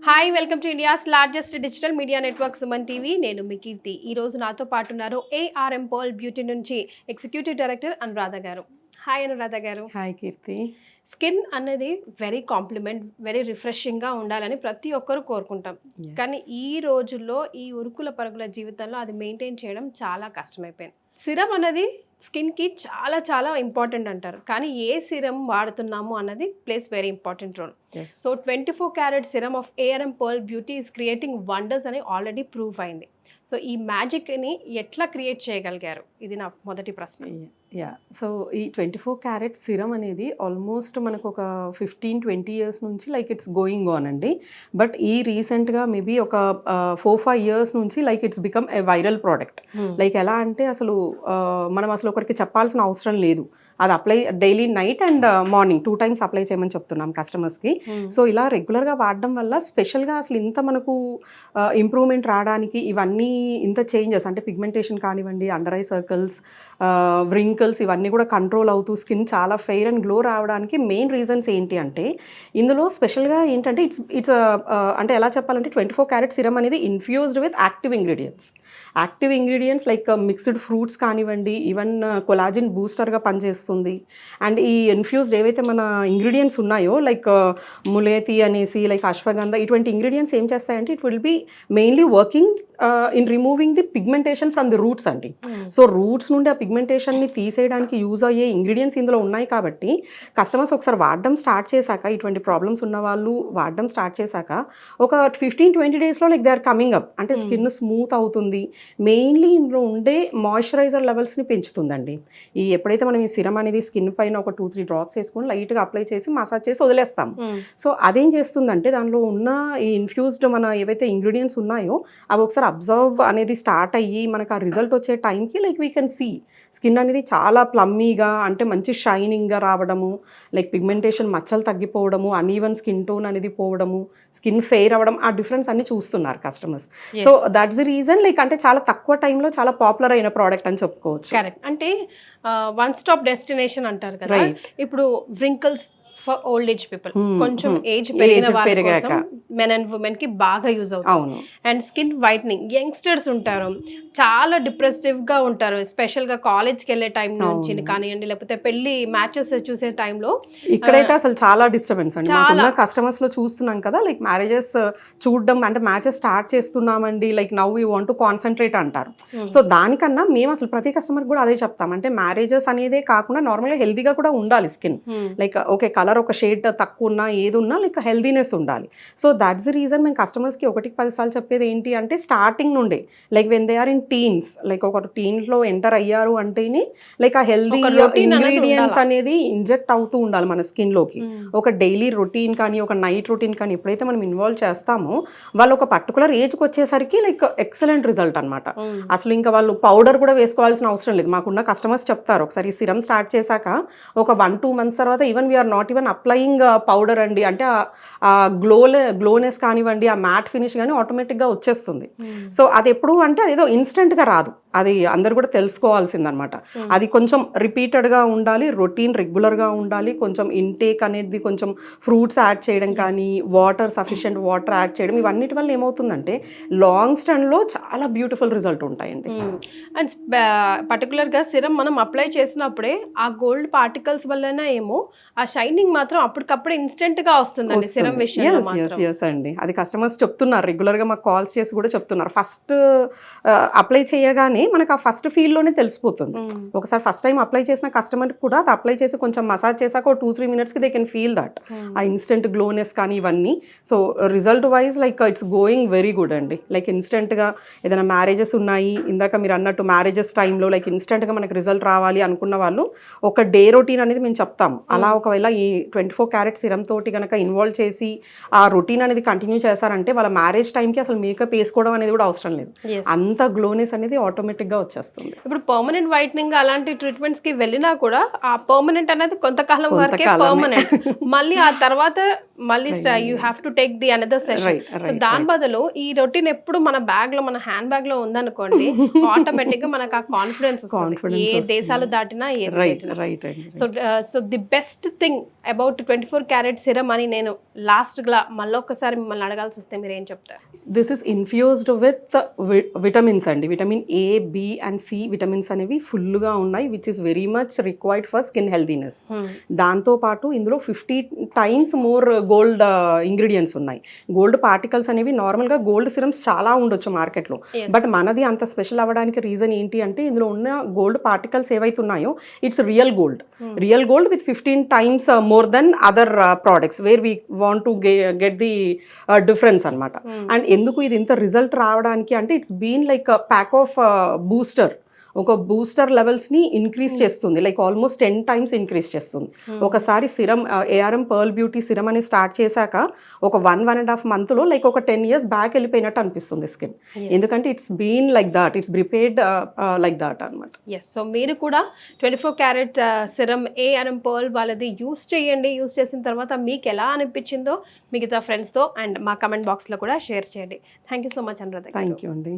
Hi welcome to India's largest digital media network Suman TV. నేను మీ కీర్తి. ఈ రోజు నాతో పాటు ఉన్నారు ఏఆర్ఎం పర్ల్ బ్యూటీ నుంచి ఎగ్జిక్యూటివ్ డైరెక్టర్ అనురాధ గారు. హాయ్ అనురాధ గారు. హాయ్ కీర్తి. స్కిన్ అనేది వెరీ కాంప్లిమెంట్, వెరీ రిఫ్రెషింగ్గా ఉండాలని ప్రతి ఒక్కరు కోరుకుంటాం. కానీ ఈ రోజుల్లో ఈ ఉరుకుల పరుగుల జీవితంలో అది మెయింటైన్ చేయడం చాలా కష్టమైపోయింది. సిరం అనేది స్కిన్కి చాలా చాలా ఇంపార్టెంట్ అంటారు, కానీ ఏ సిరం వాడుతున్నాము అన్నది plays very important role. So 24 carat serum of ARM pearl beauty is creating wonders అని ఆల్రెడీ ప్రూవ్ అయింది. సో ఈ మ్యాజిక్ని ఎట్లా క్రియేట్ చేయగలిగారు? ఇది నా మొదటి ప్రశ్న. సో ఈ 24 క్యారెట్ సిరం అనేది ఆల్మోస్ట్ మనకు ఒక 15-20 ఇయర్స్ నుంచి లైక్ ఇట్స్ గోయింగ్ ఆన్ అండి. బట్ ఈ రీసెంట్గా మేబీ ఒక 4-5 ఇయర్స్ నుంచి like it's become a viral product. Like ఎలా అంటే అసలు మనం అసలు ఒకరికి చెప్పాల్సిన అవసరం లేదు. అది apply daily night and morning 2 times apply చేయమని చెప్తున్నాం కస్టమర్స్కి. సో ఇలా రెగ్యులర్గా వాడడం వల్ల స్పెషల్గా అసలు ఇంత మనకు ఇంప్రూవ్మెంట్ రావడానికి ఇవన్నీ ఇంత చేంజెస్ అంటే పిగ్మెంటేషన్ కానివ్వండి, అండర్ ఐ సర్కిల్స్, వ్రింకిల్స్ ఇవన్నీ కూడా కంట్రోల్ అవుతూ స్కిన్ చాలా ఫెయిర్ అండ్ గ్లో రావడానికి మెయిన్ రీజన్స్ ఏంటి అంటే ఇందులో స్పెషల్గా ఏంటంటే ఇట్స్ అంటే ఎలా చెప్పాలంటే 24 క్యారెట్ సిరం అనేది infused with active ingredients like mixed fruits కానివ్వండి, ఈవెన్ కొలాజిన్ బూస్టర్గా పనిచేస్తుంది. అండ్ ఈ ఇన్ఫ్యూజ్డ్ ఏవైతే మన ఇంగ్రీడియంట్స్ ఉన్నాయో లైక్ ములేతి అనేసి లైక్ అశ్వగంధ, ఇటువంటి ఇంగ్రీడియంట్స్ ఏం చేస్తాయంటే it will be mainly working in removing the pigmentation from the roots అండి. సో రూట్స్ నుండి ఆ పిగ్మెంటేషన్ని తీసేయడానికి యూజ్ అయ్యే ఇంగ్రీడియంట్స్ ఇందులో ఉన్నాయి కాబట్టి కస్టమర్స్ ఒకసారి వాడడం స్టార్ట్ చేశాక, ఇటువంటి ప్రాబ్లమ్స్ ఉన్న వాళ్ళు వాడడం స్టార్ట్ చేశాక ఒక 15-20 డేస్లో like they are coming up. అంటే స్కిన్ స్మూత్ అవుతుంది. మెయిన్లీ ఇందులో ఉండే మాయిశ్చరైజర్ లెవెల్స్ని పెంచుతుందండి. ఈ ఎప్పుడైతే మనం ఈ సిరం అనేది స్కిన్ పైన ఒక 2-3 డ్రాప్స్ వేసుకొని లైట్గా అప్లై చేసి మసాజ్ చేసి వదిలేస్తాం. సో అదేం చేస్తుందంటే దానిలో ఉన్న ఈ ఇన్ఫ్యూజ్డ్ మన ఏవైతే ఇంగ్రీడియంట్స్ ఉన్నాయో అవి ఒకసారి అబ్జర్వ్ అనేది స్టార్ట్ అయ్యి మనకు ఆ రిజల్ట్ వచ్చే టైంకి like we can see skin అనేది చాలా ప్లమ్మీగా అంటే మంచి షైనింగ్గా రావడము, లైక్ పిగ్మెంటేషన్ మచ్చలు తగ్గిపోవడము, అన్ఈవెన్ స్కిన్ టోన్ అనేది పోవడము, స్కిన్ ఫెయిర్ అవ్వడం, ఆ డిఫరెన్స్ అన్ని చూస్తున్నారు customers. So that's the reason like అంటే చాలా తక్కువ టైంలో చాలా పాపులర్ అయిన ప్రోడక్ట్ అని చెప్పుకోవచ్చు. కరెక్ట్. అంటే వన్ స్టాప్ డెస్టినేషన్ అంటారు కదా. ఇప్పుడు wrinkles for old age people, కొంచెం ఏజ్ పెరిగిన వాళ్ళ కోసం మెన్ అండ్ ఉమెన్ కి బాగా యూజ్ అవుతుంది. అండ్ స్కిన్ వైట్నింగ్, యంగ్స్టర్స్ ఉంటారు చాలా డిప్రెసివ్ గా ఉంటారు, స్పెషల్ గా కాలేజ్ కి వెళ్ళే టైం నుంచి కానివ్వండి, లేకపోతే పెళ్లి మ్యాచెస్ చూసే టైంలో ఇక్కడైతే అసలు చాలా డిస్టర్బెన్స్ అండి. కస్టమర్స్ లో చూస్తున్నాం కదా, లైక్ మ్యారేజెస్ చూడడం అంటే మ్యాచెస్ స్టార్ట్ చేస్తున్నామండి, like now we want to concentrate అంటారు. సో దానికన్నా మేము అసలు ప్రతి కస్టమర్ కూడా అదే చెప్తాం, అంటే మ్యారేజెస్ అనేదే కాకుండా నార్మల్గా హెల్దీగా కూడా ఉండాలి స్కిన్. లైక్ ఓకే కలర్ ఒక షేడ్ తక్కువ ఉన్నా ఏది ఉన్నా లైక్ హెల్దీనెస్ ఉండాలి. సో దాట్స్ ది రీజన్ మేము కస్టమర్స్కి 1-10 సార్లు చెప్పేది ఏంటి అంటే స్టార్టింగ్ నుండే like when they are in teens, like ఒక టీన్లో ఎంటర్ అయ్యారు అంటేనే లైక్ ఆ హెల్దీ ఇంగ్రీడియంట్స్ అనేది ఇంజెక్ట్ అవుతూ ఉండాలి మన స్కిన్లోకి. ఒక డైలీ రొటీన్ కానీ ఒక నైట్ రొటీన్ కానీ ఎప్పుడైతే మనం ఇన్వాల్వ్ చేస్తామో వాళ్ళు ఒక పర్టికులర్ ఏజ్కి వచ్చేసరికి లైక్ ఎక్సలెంట్ రిజల్ట్ అనమాట. అసలు ఇంకా వాళ్ళు పౌడర్ కూడా వేసుకోవాల్సిన అవసరం లేదు. మాకున్న కస్టమర్స్ చెప్తారు ఒకసారి ఈ సిరం స్టార్ట్ చేశాక ఒక 1-2 months తర్వాత even we're not even applying powder అండి, అంటే ఆ గ్లోనెస్ కానివ్వండి, ఆ మ్యాట్ ఫినిష్ కానీ ఆటోమేటిక్గా వచ్చేస్తుంది. సో అది ఎప్పుడు అంటే అదేదో ఇన్స్టెంట్గా రాదు, అది అందరు కూడా తెలుసుకోవాల్సిందనమాట. అది కొంచెం రిపీటెడ్గా ఉండాలి, రొటీన్ రెగ్యులర్గా ఉండాలి, కొంచెం ఇంటేక్ అనేది కొంచెం ఫ్రూట్స్ యాడ్ చేయడం కానీ వాటర్ సఫిషియెంట్ వాటర్ యాడ్ చేయడం, ఇవన్నిటి వల్ల ఏమవుతుందంటే లాంగ్ స్టర్మ్లో చాలా బ్యూటిఫుల్ రిజల్ట్ ఉంటాయండి. అండ్ పర్టికులర్గా సిరం మనం అప్లై చేసినప్పుడే ఆ గోల్డ్ పార్టికల్స్ వల్లనే ఏమో ఆ షైనింగ్ మాత్రం అప్పటికప్పుడు ఇన్స్టెంట్ గా వస్తుందండి సిరం విషయంలో. అండి అది కస్టమర్స్ చెప్తున్నారు, రెగ్యులర్ గా మాకు కాల్స్ చేసి కూడా చెప్తున్నారు. ఫస్ట్ అప్లై చేయగానే మనకు ఆ ఫస్ట్ ఫీల్ లోనే తెలిసిపోతుంది. ఒకసారి ఫస్ట్ టైం అప్లై చేసిన కస్టమర్ కూడా అది అప్లై చేసి కొంచెం మసాజ్ చేశాక 2-3 minutes they can feel that ఆ ఇన్స్టెంట్ గ్లోనెస్ కానీ ఇవన్నీ. So result wise like it's going very good అండి. లైక్ ఇన్స్టెంట్ గా ఏదైనా మ్యారేజెస్ ఉన్నాయి, ఇందాక మీరు అన్నట్టు మ్యారేజెస్ టైంలో లైక్ ఇన్స్టెంట్ గా మనకి రిజల్ట్ రావాలి అనుకున్న వాళ్ళు ఒక డే రొటీన్ అనేది మేము చెప్తాము. అలా ఒకవేళ ఈ 24 క్యారెట్ సిరం తోటి కనుక ఇన్వాల్వ్ చేసి ఆ రొటీన్ అనేది కంటిన్యూ చేశారంటే వాళ్ళ మ్యారేజ్ టైంకి అసలు మేకప్ వేసుకోవడం అనేది కూడా అవసరం లేదు, అంత గ్లోనెస్ అనేది ఆటోమేటిక్గా వచ్చేస్తుంది. ఇప్పుడు పర్మనెంట్ వైట్నింగ్ అలాంటి ట్రీట్మెంట్స్కి వెళ్ళినా కూడా ఆ పర్మనెంట్ అనేది కొంతకాలం వరకే పర్మనెంట్, మళ్ళీ ఆ తర్వాత మళ్ళీ you have to take the another session. So దాని బదులు ఈ రొటీన్ ఎప్పుడు మన బ్యాగ్ లో, మన హ్యాండ్ బ్యాగ్ లో ఉందనుకోండి, ఆటోమేటిక్ గా మనకు ఆ కాన్ఫిడెన్స్ ఏ దేశాలు దాటినా so the best thing about 24 carat serum అని నేను లాస్ట్ గా మళ్ళీ ఒక్కసారి మిమ్మల్ని అడగాల్సి వస్తే మీరు ఏం చెప్తారు? This is infused with vitamins అండి. Vitamin A, B and C vitamins అనేవి ఫుల్గా ఉన్నాయి, which is very much required for skin healthiness. దాంతోపాటు ఇందులో 50 times మోర్ గోల్డ్ ఇంగ్రీడియంట్స్ ఉన్నాయి. గోల్డ్ పార్టికల్స్ అనేవి నార్మల్గా గోల్డ్ సిరమ్స్ చాలా ఉండొచ్చు మార్కెట్లో, బట్ మనది అంత స్పెషల్ అవ్వడానికి రీజన్ ఏంటి అంటే ఇందులో ఉన్న గోల్డ్ పార్టికల్స్ ఏవైతే ఉన్నాయో it's real gold with 15 times more than other products where we want to get the difference అనమాట. అండ్ ఎందుకు ఇది ఇంత రిజల్ట్ రావడానికి అంటే it's been like pack of booster. ఒక బూస్టర్ లెవెల్స్ని ఇంక్రీజ్ చేస్తుంది, లైక్ ఆల్మోస్ట్ 10 times ఇంక్రీజ్ చేస్తుంది. ఒకసారి serum ARM pearl beauty serum అని స్టార్ట్ చేశాక ఒక 1.5 monthలో లైక్ ఒక 10 years బ్యాక్ వెళ్ళిపోయినట్టు అనిపిస్తుంది స్కిన్, ఎందుకంటే it's been like that, it's prepared like that అనమాట. ఎస్, సో మీరు కూడా 24 క్యారెట్ సిరమ్ ఏఆర్ఎం పర్ల్ వాళ్ళది యూస్ చేయండి. యూస్ చేసిన తర్వాత మీకు ఎలా అనిపించిందో మిగతా ఫ్రెండ్స్తో అండ్ మా కమెంట్ బాక్స్లో కూడా షేర్ చేయండి. Thank you so much Anuradha. Thank you అండి.